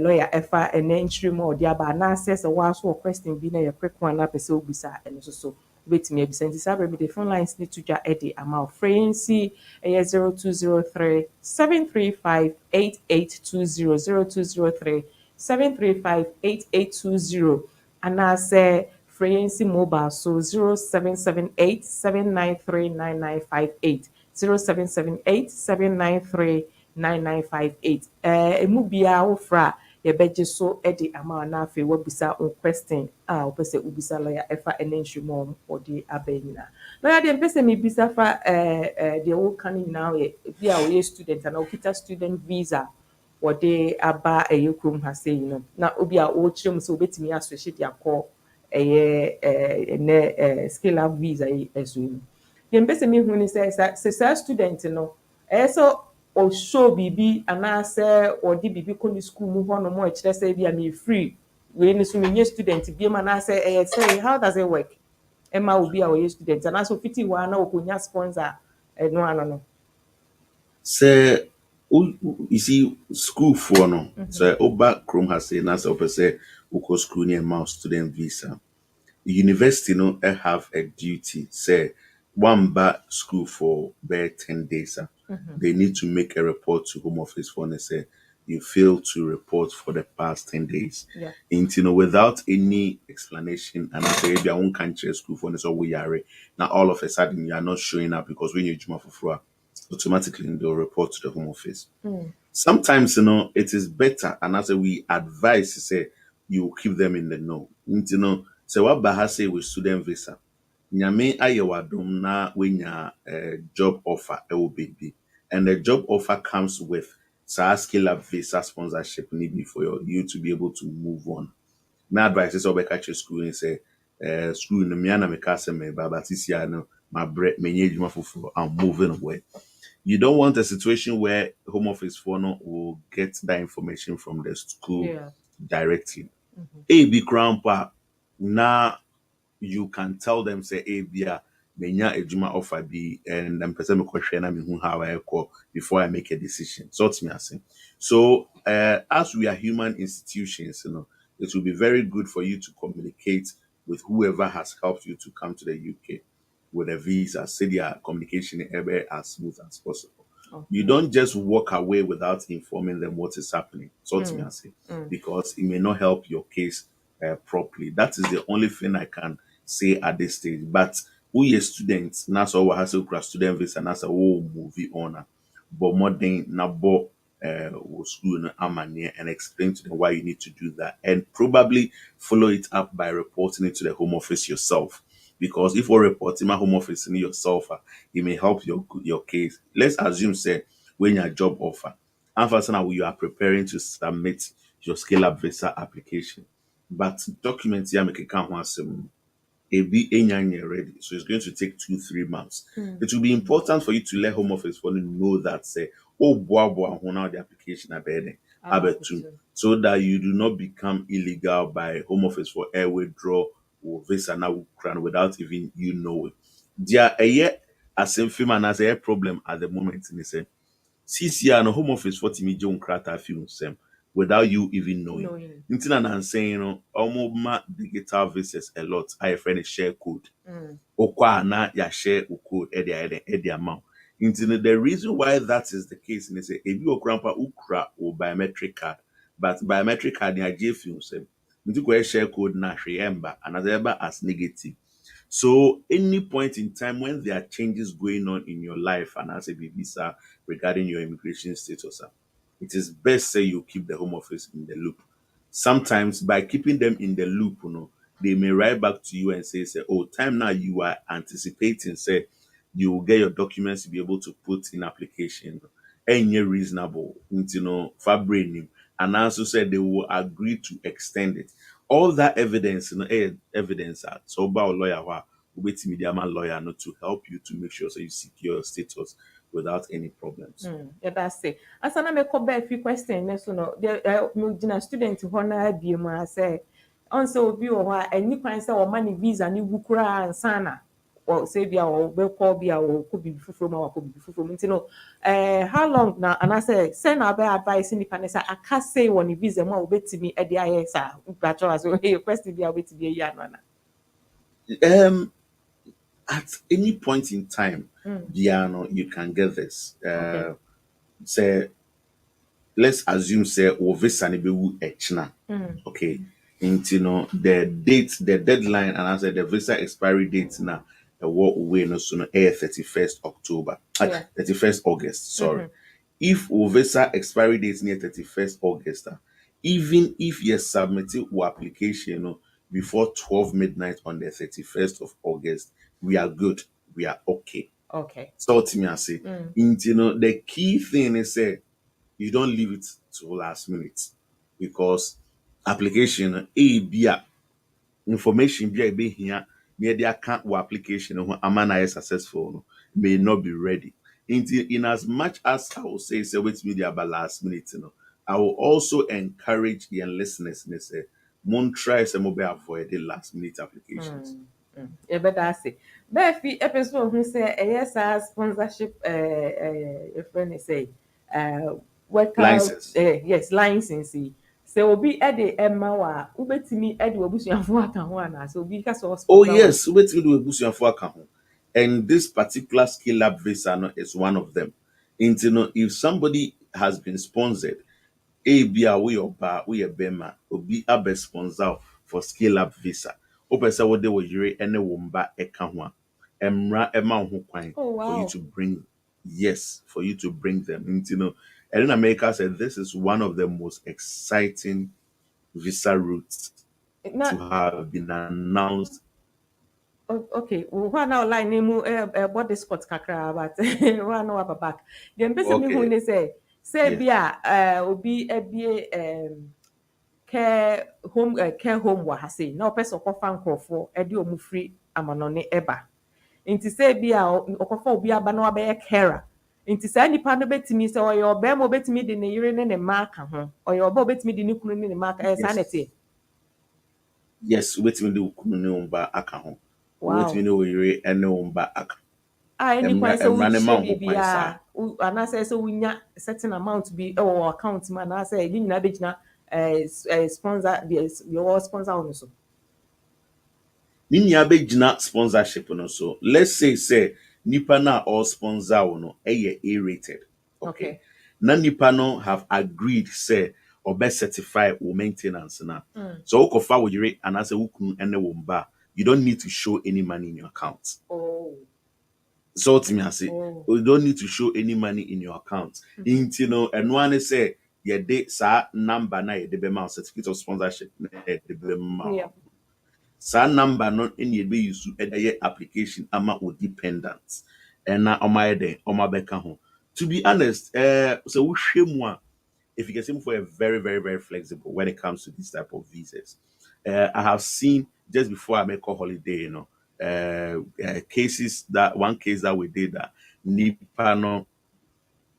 lawyer ɛfa ɛnɛ nkyerɛ mu a ɔde aba anaasɛ sɛ woaso wɔ question bi na yɛ quick one na apɛ sɛ wobisa ɛno nso so wobɛtumi abisa nti saa berɛ mede phone lines ne to dwa de ama wo frɛ yɛnsi ɛyɛ 0203 735 8820 0203 735 8820 anaasɛ frɛ yɛnsi mobile so 0778 793 9958 0778 793 9958 emu biara wofra a yɛbɛgye so de ama wo na afei wabisa wo question a wopɛ sɛ wobisa lawyer ɛfa ɛne nhwɛmu a ɔde aba nyinaa lawyer deɛ mpɛ sɛ mebisa fa deɛ woka no nyinaa yɛ bi a wɔyɛ student anaa wokita student visa wɔde aba ɛyɛ kurom ha sei no na obi a wɔrekyerɛ mu sɛ wobɛtumi asɔhye de akɔ ɛyɛ ɛnɛ scale up visa yi ɛso yi deɛ mpɛ sɛ mehu ne sɛ saa student no ɛyɛ sɛ ɔshow biribi anaasɛ ɔde biribi kɔ ne school mu hɔ nom a ɛkyerɛ sɛ bi a mefiri wei no so menyɛ student biam anaasɛ ɛyɛ sɛ how does it work ɛma obi a ɔyɛ student anaasɛ ɔfiti hɔ a na ɔkɔnya sponsor ɛno ano no
sɛ you see school for no sɛ woba kurom ha sei na sɛ wopɛ sɛ wokɔ school ne ɛma wo student visa university no have a duty say wamba school for bare 10 days they need to make a report to home office for and say you failed to report for the past 10 days
Yeah.
without any explanation and I say maybe I won't country school for and so we are now all of a sudden you are not showing up because when you juma for automatically they'll report to the home office. Sometimes it is better and as we advise say you keep them in the know. So what Baha say with student visa. Nyame aye wadom na wenya job offer will be. And the job offer comes with skill up visa sponsorship need for you to be able to move on. My advice is over catch your school and say school no me na me kase me but this year no my bread me I'm moving away. You don't want a situation where home office for no will get that information from the school directly. A grandpa now you can tell them say bia menya ejuma offer bi and then person me kwhwe na me hu how I call before I make a decision. So it's me asking. So as we are human institutions, it will be very good for you to communicate with whoever has helped you to come to the UK with a visa, say their communication ever as smooth as possible. You don't just walk away without informing them what is happening. So to me, I say, because it may not help your case properly. That is the only thing I can say at this stage. But we are students, now so we have to student visa, and that's a whole movie on. But more than nabo school amania and explain to them why you need to do that, and probably follow it up by reporting it to the home office yourself. Because if you're reporting my home office in yourself, it may help your case. Let's assume, say, when your job offer, and for now you are preparing to submit your scale up visa application, but documents you make account once be ready. So it's going to take 2-3 months. It will be important for you to let home office for know that say, oh boy, now the application so that you do not become illegal by home office for air withdraw or visa now without even you know it. There a year as same film and as a problem at the moment in the same. CCR no home office for me John Crata film same without you even knowing. Intina na saying ma digital visas a lot. I friend share code. Okwa na ya share code edi amount. Intina the reason why that is the case is say if you grandpa ukra or biometric card, but biometric card ya give you same. Inti share code na remember another as negative. So any point in time when there are changes going on in your life and as a visa regarding your immigration status, it is best say you keep the home office in the loop. Sometimes by keeping them in the loop, they may write back to you and say, oh, time now you are anticipating, say you will get your documents to be able to put in application. Any reasonable, fabric, and also said they will agree to extend it. All that evidence, evidence so about lawyer wait media man lawyer not to help you to make sure so you secure your status without any problems.
Yeah, that's it. As I make a back few questions, no, the student who na be I say, also be or any kind of money visa ni bukura and sana. Or say be or be call be or could be from or could be from you know. How long now? And I say, send our advice in the panel. I can't say one visa more wait to me at the IS. But so your question be a wait to be a year.
Um, at any point in time, Diano, you can get this.
Okay.
Say, let's assume say o visa ni be wu echna. Okay. Into no the date, the deadline, and I said the visa expiry date now. What we no so no 31st October,
Yeah.
31st August. Sorry. If o visa expiry date near 31st August, even if you submit your application before 12 midnight on the 31st of August, we are good. We are okay.
Okay.
So to me, I say, the key thing is say you don't leave it to last minute because application A B information be a be here near the account or application no amana is successful may not be ready. In as much as I will say wait media about last minute, I will also encourage the listeners and say mon try some mobile avoid the last minute applications.
Yɛbɛda ase bɛɛfi episode ho sɛ ɛyɛ saa sponsorship friend say worker
License.
yes license yi sɛ obi ɛde ɛma wo a wobɛtumi ɛde w'abusuafo aka ho anaasɛ obi ka sɛ
Oh
ɔsponsor wo.
yes, wait me do a boost your account. And this particular scale up visa is one of them. And if somebody has been sponsored, A be away or bar, we a bema, or be a best sponsor for scale up visa. Open say what they were yuri and a womba e kanwa. Emra ema ho kwan
Oh
for you
wow.
to bring yes, for you to bring them. And in America said this is one of the most exciting visa routes
Na
to have been announced.
okay hɔ a na ɔline ne mu body sport kakra but hɔ a na waba back deɛ mpɛ sɛ mehu
Okay.
ne sɛ
Yeah.
bi a obi abie care home wɔ ha sei na ɔpɛ sɛ ɔkɔfa nkurɔfoɔ de ɔmo firi amanɔne ɛba nti sɛ bi a ɔkɔfa obi aba na wabɛyɛ carer nti saa nipa no bɛtumi sɛ ɔyɛ ɔbɛrima obɛtumi de ne yere ne ne mma aka ho ɔyɛ ɔba obɛtumi de ne kunu ne ne mma aka saa na ɛteɛ.
Yes, waiting the Kunumba account. Waiting
Wow.
the Wiri and Umba account.
Any kwan sɛ
Emrane
wohyɛ
man who
biribi
kwan
a anaasɛ sɛ wonya certain amount bi wɔ account mu anaasɛ ɛde nyinaa bɛgyina sponsor deɛ wɔwɔ sponsor wo no so.
Ninya be sponsorship no so. Let's say nipa na all sponsor no A rated. Okay.
Okay.
Na nipa no have agreed say or best certify or maintenance na. So okofa wo yire and as a wukunu ene wo mba. You don't need to show any money in your account.
Oh.
So to me, I say,
Oh.
you don't need to show any money in your account. And one say, yeah, they sa number na the be certificate of sponsorship na the be
Yeah.
sa number not any be use to application ama o dependent. And na oma de oma beka ho. To be honest, so we shame if you can see for a very, very, very flexible when it comes to this type of visas. I have seen just before I make a holiday, cases that one case that we did that nipa no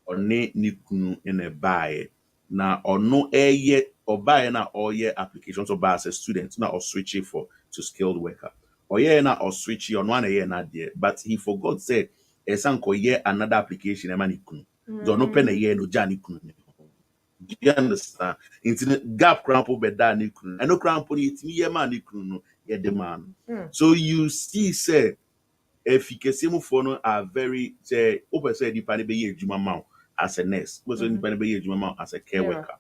ɔne ne kunu in buy na ɔno ɛyɛ ɔbaeɛ na ɔyɛ application so buy as a student na switch it for to skilled worker ɔyɛ na ɔswitch ɔno ana yɛ na deɛ but he forgot say ɛsan kɔyɛ another application ɛma ne kunu deɛ ɔno pɛ na ɛyɛ no gya ne kunu ne ho. Do you understand? Into gap crampo beda ne kunu. Eno crampo ni itimi ye ma ne kunu no ye de man. So you see say efficacy mu for no are very say open say di ne be ye adwuma ma wo as a nurse. Open say di ne be ye adwuma ma wo as a care
Yeah.
worker.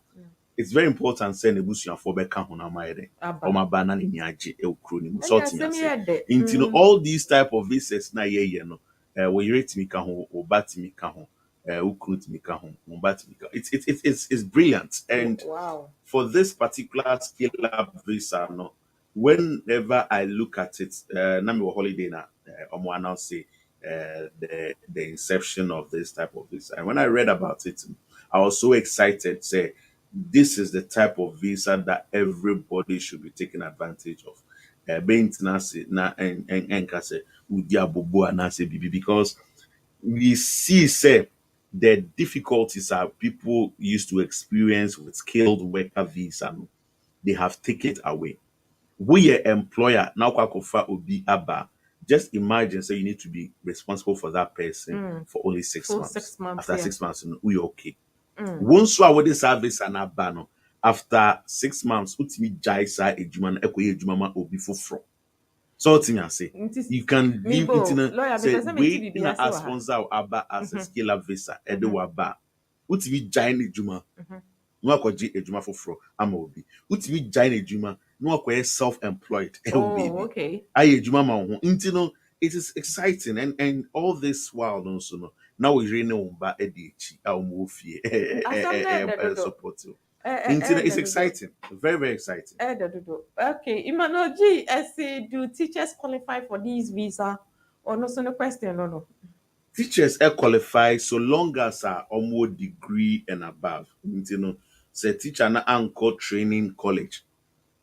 It's very important say ne busuafo be ka ho na ma ye de.
Aba.
O ma ba na ne ni agye e okro ni mu.
Ɛnyɛ
So timi
asɛm
ase.
yɛ dɛ.
Into all these type of visas na ye no we rate me ka ho o ba timi ka ho. It's brilliant. And
Wow.
for this particular scale up visa, no, whenever I look at it, Nami wa holiday na omo announce say the inception of this type of visa. And when I read about it, I was so excited. Say this is the type of visa that everybody should be taking advantage of. maintenance na and say udi abobo anase bibi, because we see say the difficulties are people used to experience with skilled worker visa no, they have taken it away. We are employer now kwakofa obi aba. Just imagine, say you need to be responsible for that person for only 6 months.
6 months,
After
yeah.
6 months, we okay. Once I would service and abano after 6 months, utimi jaisa ejuma na ekoye ejuma ma obi fufro. So what I say, you can give it in a
Lawyer,
say
because I'm a
wait in
TBB, I say,
a sponsor aba as a scale up visa edo waba. Utimi jaina ejuma. No akwaji ejuma fufro ama obi. Utimi jaina ejuma. No akwaye self-employed. Oh
oh,
baby.
okay.
Aye ejuma ma ho. Inti no, it is exciting and all this while also no. Now we really know ba edichi a omo fie.
Asam na dodo.
Support you. It's
Dodo.
exciting. Very, very exciting.
Dodo. Okay, Imanoji, do teachers qualify for these visa? Or no, so no question, no.
Teachers qualify so long as are almost degree and above. Say teacher na anchor training college,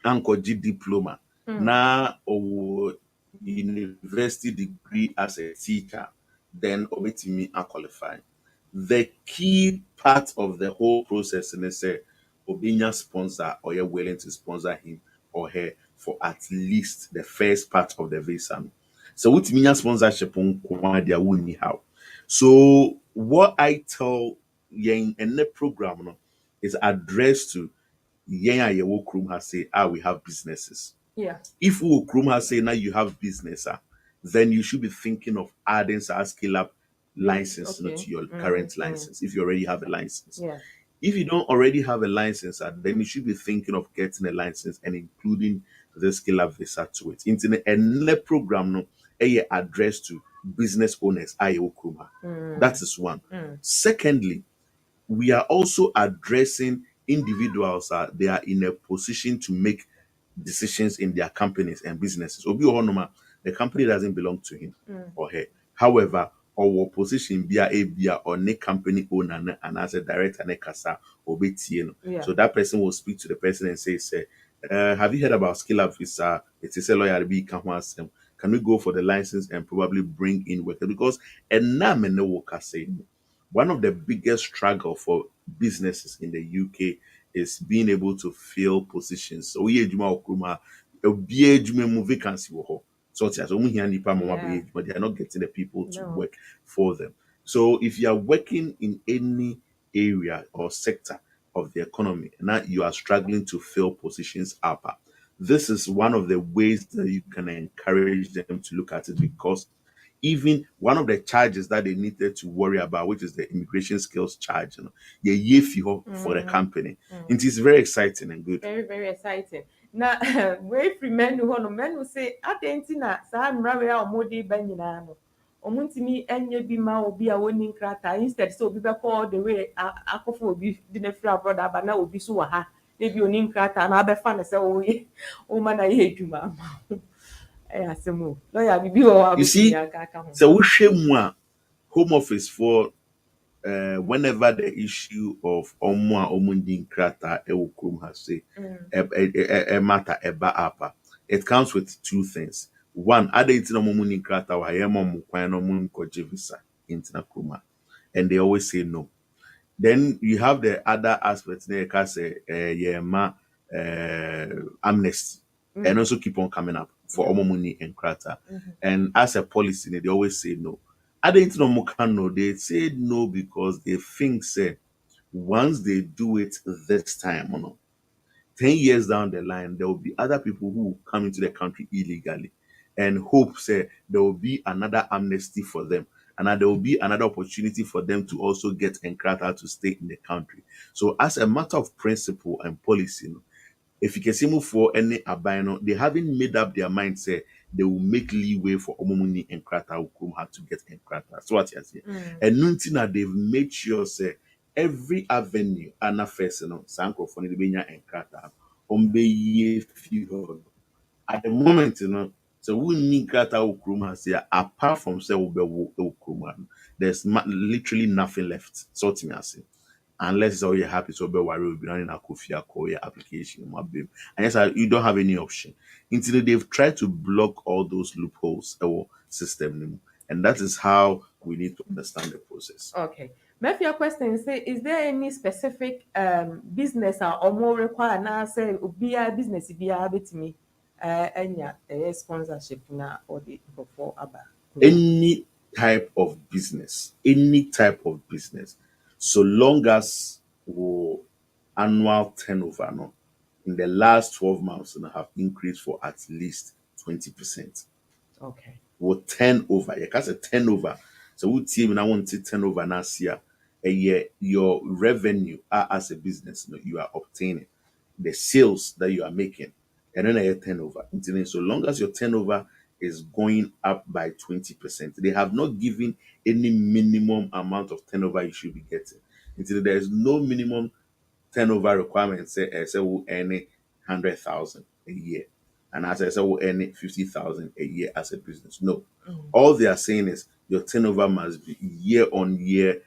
anchor G diploma, na or university degree as a teacher, then obetimi a qualify. The key part of the whole process is say obinya sponsor or you're willing to sponsor him or her for at least the first part of the visa. So what mean sponsorship on dia wuni how. So what I tell yen in the program no, is addressed to yen a yewo krum has say we have businesses.
Yeah.
If we krum has say now you have business then you should be thinking of adding a scale up license
Okay.
to your current license if you already have a license.
Yeah.
If you don't already have a license, then you should be thinking of getting a license and including the skill up visa to it. Internet and the program no addressed to business owners. That is one. Secondly, we are also addressing individuals they are in a position to make decisions in their companies and businesses. Obi Ohonoma, the company doesn't belong to him or her. However, our position be a or ne company owner and as a director ne kasa obetie no.
Yeah.
So that person will speak to the person and say, have you heard about skill up visa? It is a lawyer be can we go for the license and probably bring in workers? Because and now me no worker say one of the biggest struggle for businesses in the UK is being able to fill positions. So we ejuma okruma obi ejuma mu vacancy wo ho. So tia so mu hia nipa mama be ejuma, they are not getting the people to work for them. So if you are working in any area or sector of the economy now you are struggling to fill positions up, this is one of the ways that you can encourage them to look at it, because even one of the charges that they needed to worry about, which is the immigration skills charge, the for the company. It is very exciting and good.
Very, very exciting. Now, wait for men who say, I didn't know, so I'm rather a modi banyanano. Omuntimi enye bi ma obi a woni nkrata instead so obi be call the way akofo obi di na free brother ba na obi so wa ha na bi oni nkrata na abefa na se wo ye o ma na ye adwuma ma asemo lawyer bibi o
You see, so we share home office for whenever the issue of omundin krata ewukrum has say a matter eba apa, it comes with two things. One, other itina omundin krata wa yema mukwan omun koje visa intina kruma, and they always say no. Then you have the other aspects there, can say yema amnesty, and also keep on coming up for omomuni and krata. And as a policy, they always say no. I didn't know Mukano. They said no because they think say once they do it this time, 10 years down the line, there will be other people who will come into the country illegally and hope say there will be another amnesty for them. And that there will be another opportunity for them to also get enkrata to stay in the country. So as a matter of principle and policy, if you can see move for any abino, they haven't made up their mind say they will make leeway for omomuni and krata who have to get enkrata. So what you say. And nuntina they've made sure say every avenue and first sanko for the benya and krata ye few at the moment so we need krata ukrum has here apart from say ukrum, there's literally nothing left. So what me say. unless so you're happy so be worry will be running a coffee call your application and yes you don't have any option until they've tried to block all those loopholes or system no mu. And that is how we need to understand the process.
Okay. Maybe your question say, is there any specific business or more require now say be a business be a bit me any sponsorship now or the before about
Any any type of business, so long as our annual turnover no, in the last 12 months and have increased for at least 20%.
okay.
Will turnover. You can say turnover. So what team now want to turnover last year? A year your revenue as a business you are obtaining, the sales that you are making, and then a turnover. So long as your turnover is going up by 20%, they have not given any minimum amount of turnover you should be getting. Until there is no minimum turnover requirement say we earn 100,000 a year, and as I say we earn 50,000 a year as a business. No, all they are saying is your turnover must be year on year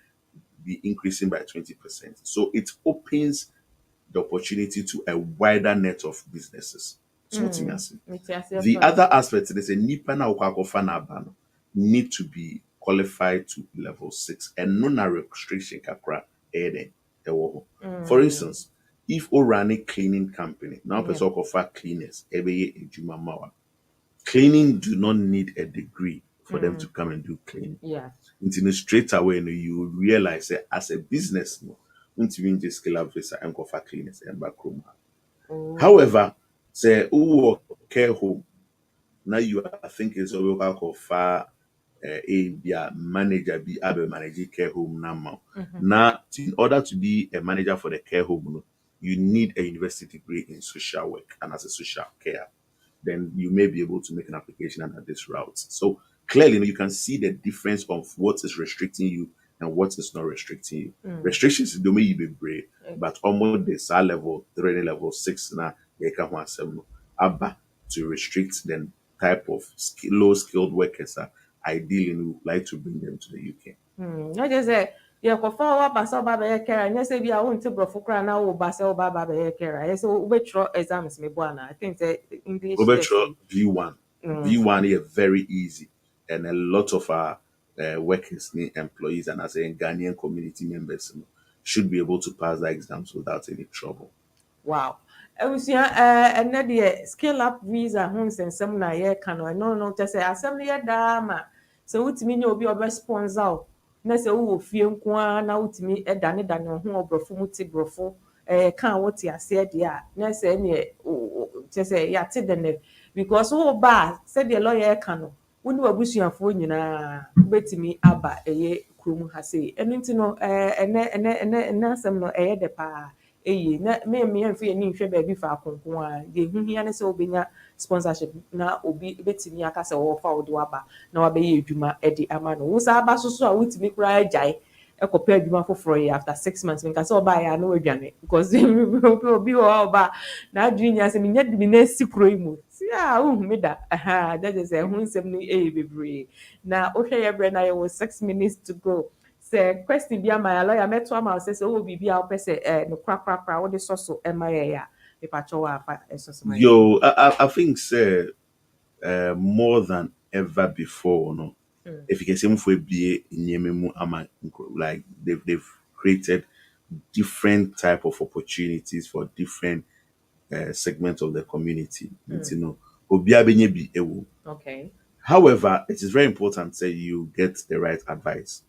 be increasing by 20%. So it opens the opportunity to a wider net of businesses. So what you say? The other aspect is a nipa na ukwakofa na aba no need to be qualified to level 6 and no na restriction kakra eden ewo ho. For instance, if o run a cleaning company, now person offer cleaners ebeye ejuma mawa. Cleaning do not need a degree for them to come and do cleaning.
Yeah.
Until straight away you will realize that as a business no, until just scale up visa and offer cleaners and back home. However, say who care home now you are thinking so we will offer a be a manager be able manage care home now. Now, in order to be a manager for the care home, no, you need a university degree in social work and as a social care. Then you may be able to make an application under this route. So clearly, you can see the difference of what is restricting you and what is not restricting you. Restrictions do may be brave, but almost the SAR level 3 level 6 now you can want some abba to restrict the type of low skilled workers that ideally we would like to bring them to the UK.
Not just say yeah, kofa ba sa ba be kera. Nya say bi a won te brofo kra na wo ba sa ba be kera. Yes, we try exams me bo na. I think the English test.
V1. V1 is very easy, and a lot of our workers, employees, and as a Ghanaian community members should be able to pass the exams without any trouble.
Wow. Ebusua ene de scale up visa ho nsensem na ye ka no te say asem ye da ma se wutimi nya obi obe sponsor o na se wo fie nko a na wutimi dane ho obrofo muti brofo kan wote ase de a na se ne te say ya te de ne because wo ba se de lawyer ka no woni wabusuafo nyina betimi aba kurom ha sei eno nti no ene asem no de pa na me amfi ani nhwe ba bi fa akonkon a de huhia ne se obenya sponsorship na obi betimi aka se wo fa wo aba na wa be ye adwuma de ama no wo sa aba so a wutimi kura agyae ekopa adwuma foforo ye after 6 months nka se oba ya na wadwane because obi wo oba na adwini nya se menya dimi na si kuro imu si a me da that is a hunsem no bebre na o hwe ye bre na ye 6 minutes to go. Say question bi ama ya lawyer meto ama say o bibi a opese no kwakwa wo de soso ema ye ya me pacho wa fa soso ma
Yo, I think say more than ever before, no. If you can say for be in ama like they've created different type of opportunities for different segments of the community. You know, obi abenye bi ewo.
okay.
However, it is very important that you get the right advice.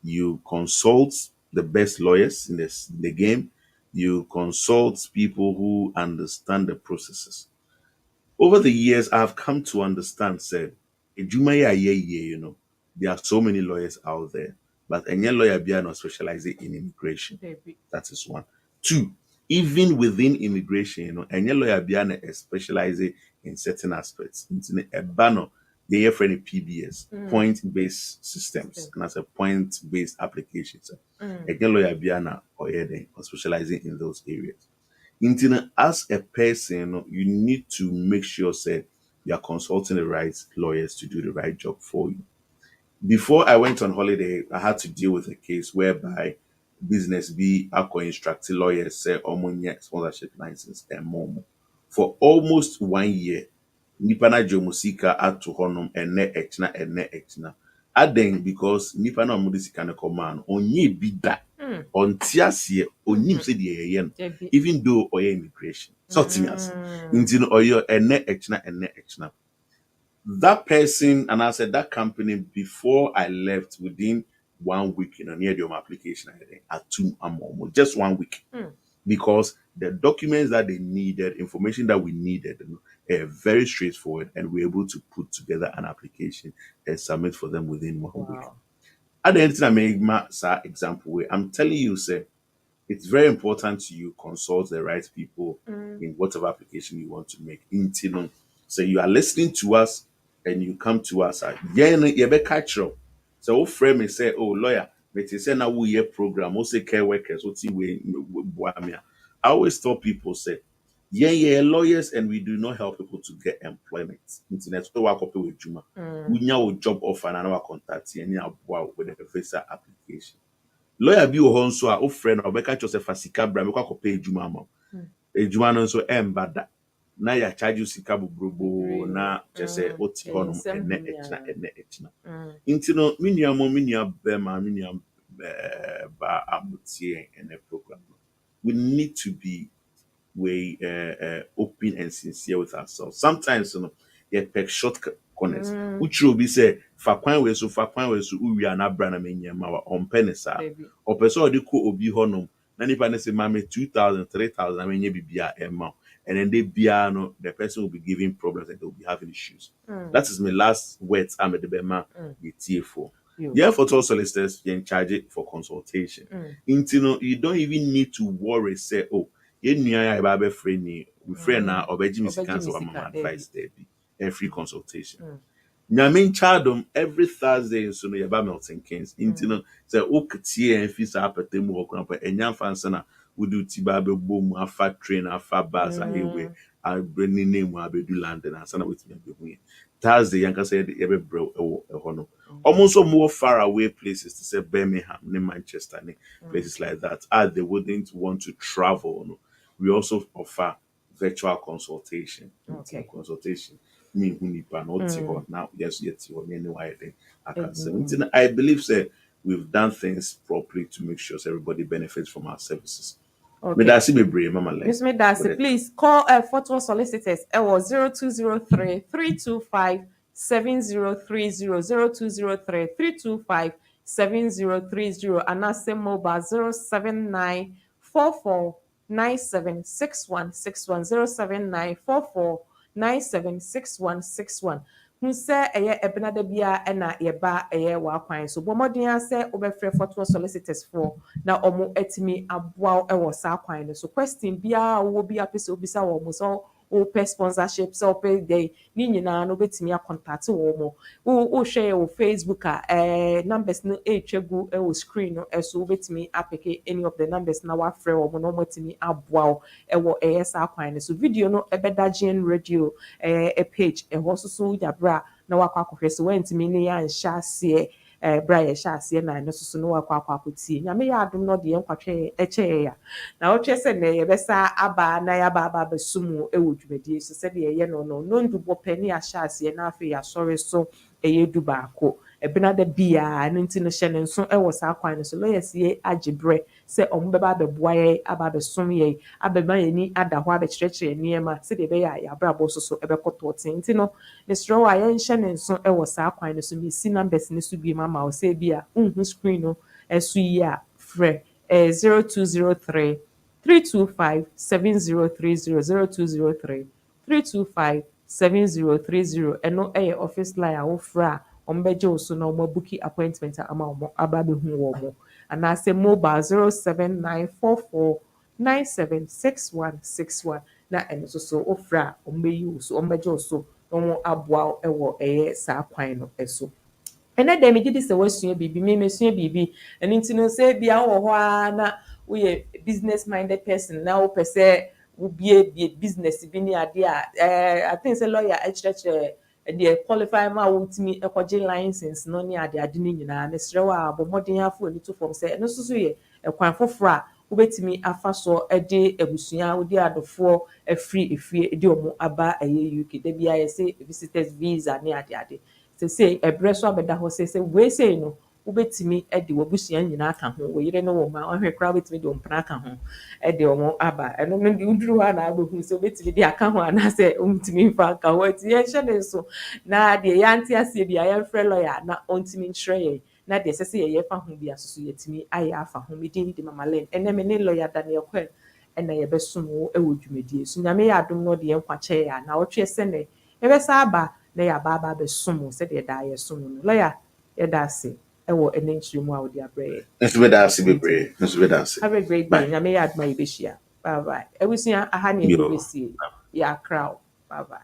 You consult the best lawyers in the game. You consult people who understand the processes. Over the years, I've come to understand, said, there are so many lawyers out there, but any lawyer be not specializing in immigration.
Baby.
That is one. Two, even within immigration, any lawyer be specializing in certain aspects. A banner, they have any PBS, point-based systems, and as a point-based applications. Any lawyer be or specializing in those areas. As a person, you need to make sure say you are consulting the right lawyers to do the right job for you. Before I went on holiday, I had to deal with a case whereby business be instruct lawyers say omonye sponsorship license and more. For almost 1 year, nipa na jomusika ato honom ene echna. Aden because nipa na omudi sika ne command onye bi da. Ontiasie onim se de yeye no. Even though oye immigration. So timias. Intino oyo ene echna. That person, and I said that company, before I left, within 1 week, near the application, I took just 1 week, because the documents that they needed, information that we needed, are very straightforward, and we're able to put together an application and submit for them within 1 week. At the end of the example, I'm telling you, say, it's very important to you consult the right people in whatever application you want to make. So you are listening to us and you come to us. You be catch up. So frame and say, oh lawyer, but you say now we a program, we say care workers, we I always tell people say, lawyers, and we do not help people to get employment. Internet so work up with Juma. We know job offer and our contact and with the visa application. Lawyer bi wo nso a wo frɛ no obeka cho se fasika bra me kwa kopa ejuma ma ejuma no nso embada na ya charge you sika bubrobo na che se oti honom ene echna nti no minia be ma minia ba amutie ene program. We need to be open and sincere with ourselves. Sometimes, pick short corners. Which will be say, fa kwan we so uwi anabra na menyema wa ompene sa. Opeso odi ko obi honom. Na nipa ne say mame 2,000, 3,000 na menye bibia ema. And then they bia no, the person will be giving problems and they will be having issues. That is my last words I'm at the bema for. Yeah, Fortwell Solicitors, you're in charge for consultation. You don't even need to worry, say, oh, we friend now or cancel my advice there be every consultation. Nyamin chadom every Thursday so no yaba Milton Keynes. Say okay and fees up at them walk up and yan fansana we do tibabe boom afa train afa bus highway I bring name will be do London and sana with me. Thursday yanka said every bro a hono. Almost more far away places to say Birmingham, Manchester, places like that. They wouldn't want to travel. No. We also offer virtual consultation.
Okay.
Consultation. Me now, yes, anyway, I can say. I believe say we've done things properly to make sure everybody benefits from our services.
Okay. Miss Medasi, please call Fortwell Solicitors. It was 0203 325 7030 0203 325 7030 and that's the mobile 079 44 97 6161 079 44 97 6161. Who say ebinada bia na yeba wakwan so bomodin ase obefre Fortwell Solicitors for na omo etimi aboa ewo sa kwan no so question bia wo bia pese obisa wo mo so o pe sponsorship so pe dey ni nyina no betimi contact wo mo o share wo Facebook numbers no etwegu ewo screen no so betimi apeke any of the numbers na wa frɛ wo mo no betimi aboa ewo sa kwan no so video no ebeda gen radio page so yabra na wakwa akohwese wantimi ne ya nhya ase bra ye hya ase na no so no wakwa akwakotie nyame ya adom no de enkwatwe eche ya na otwe se ne ye besa aba na ya baba besumu dwumadi so se de ye no ndubo pani ya hya ase na afi ya sori so duba ako ebinada bia no nti no hye ne nso sa kwan no so lawyers ye agibre se ombeba beboa ye aba besum ye abeba ye ni ada ho abekyerɛkyerɛ niema se de be ya bra bo so ebekoto nti no ne sro wa ye nhye ne nso sa kwan no so mi si numbers ne so bi mama o se bia screen no esu yi a frɛ 0203 325 7030 0203 325 7030 eno office line a wo fra ombeje oso na omabuki appointment ama omo aba be hu wo mo and I say mobile 07944 976161 na eno so ofra ombeyi oso ombeje oso no aboa ewo sa kwan no eso ene dem gidi se wasua bibi me mesua bibi eni nti no say bia wo ho na we business minded person na wo pese wo bie business bi ni ade a I think say lawyer de qualify ma wotimi ekwaje license no ne ade ne nyinaa ne sere wa abomodin afo ni to form say no so ye ekwan foforo a wobetimi afa so de abusua wodi adofo afri efie de omo aba UK da bia ye say visitors visa ne ade say ebre so abeda ho say we say no wobetimi de wabusua nyinaa ka ho we yire no wo ma ohwe kra wobetimi de ompra ka ho de omo aba eno no de uduru ha na agbohu so wobetimi de aka ho ana say omtimi fa ka ho ti ye hye ne so na de yanti ase bia ye frɛ lawyer na ontimi nkyerɛ ye na de sɛ ye fa ho bia so yetimi aye afa ho medin di mama len ene me ne lawyer Daniel Kwen ena ye besom wo ewo dwumadie so nyame ya adom no de ye nkwakyɛ ya na wotwe sɛ ne ye besa aba na ya baba besom sɛ de da ye som no lawyer ye da ase ewo ene nkyiri mu a wo de abrɛ
Nso be da ase bebre. Nso be da ase.
have a great day nyame ya adom ye behia bye bye ebusia aha ne
Yo.
besie ya crowd bye bye.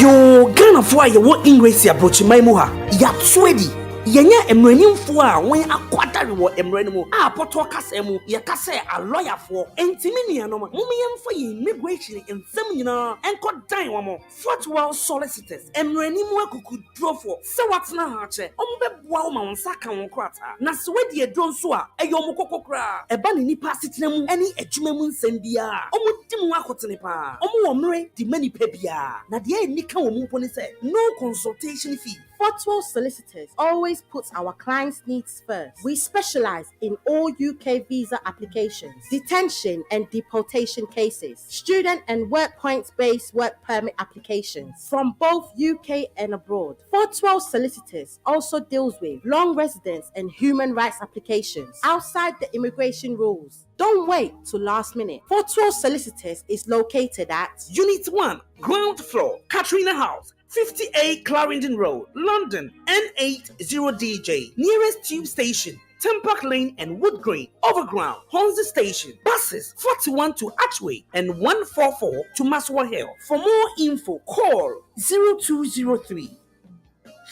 Yo, Ghana for you what English approach my muha. Ya sweady. Yenya emranimfo a wen akwadare wo emranimu a poto kasa mu ye kasa a lawyer for entimi nuanom mumiyemfo ye immigration ensem nyina enko dan wo mo Fortwell Solicitors emranimu akukudro for se watena ha che ombeboa wo ma wonsa ka won krata na se wedi edro nso a eyo mo kokokra eba ne nipa setena mu ene adwuma mu nsem bia omudim akotene pa omo wo mre di mani pa bia na de enika wo mu poni se no consultation fee.
Fortwell Solicitors always puts our clients' needs first. We specialize in all UK visa applications, detention and deportation cases, student and work points-based work permit applications from both UK and abroad. Fortwell Solicitors also deals with long residence and human rights applications outside the immigration rules. Don't wait till last minute. Fortwell Solicitors is located at
Unit 1, ground floor, Katrina House, 58 Clarendon Road, London, N80DJ. Nearest tube station, Tempark Lane and Wood Green. Overground, Hornsey Station. Buses, 41 to Archway and 144 to Maswa Hill. For more info, call 0203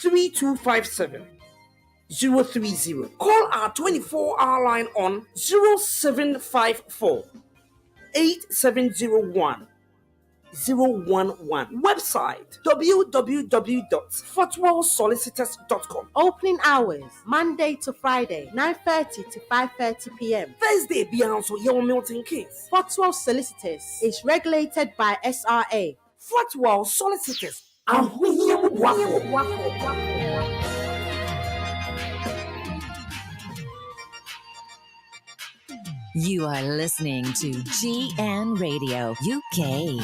3257 030. Call our 24-hour line on 0754 8701 011. Website www.fortwellsolicitors.com.
opening hours Monday to Friday 9:30 to 5:30 p.m.
Thursday beyond so your Milton Keynes.
Fortwell Solicitors is regulated by SRA.
Fortwell Solicitors.
You are listening to GN Radio UK.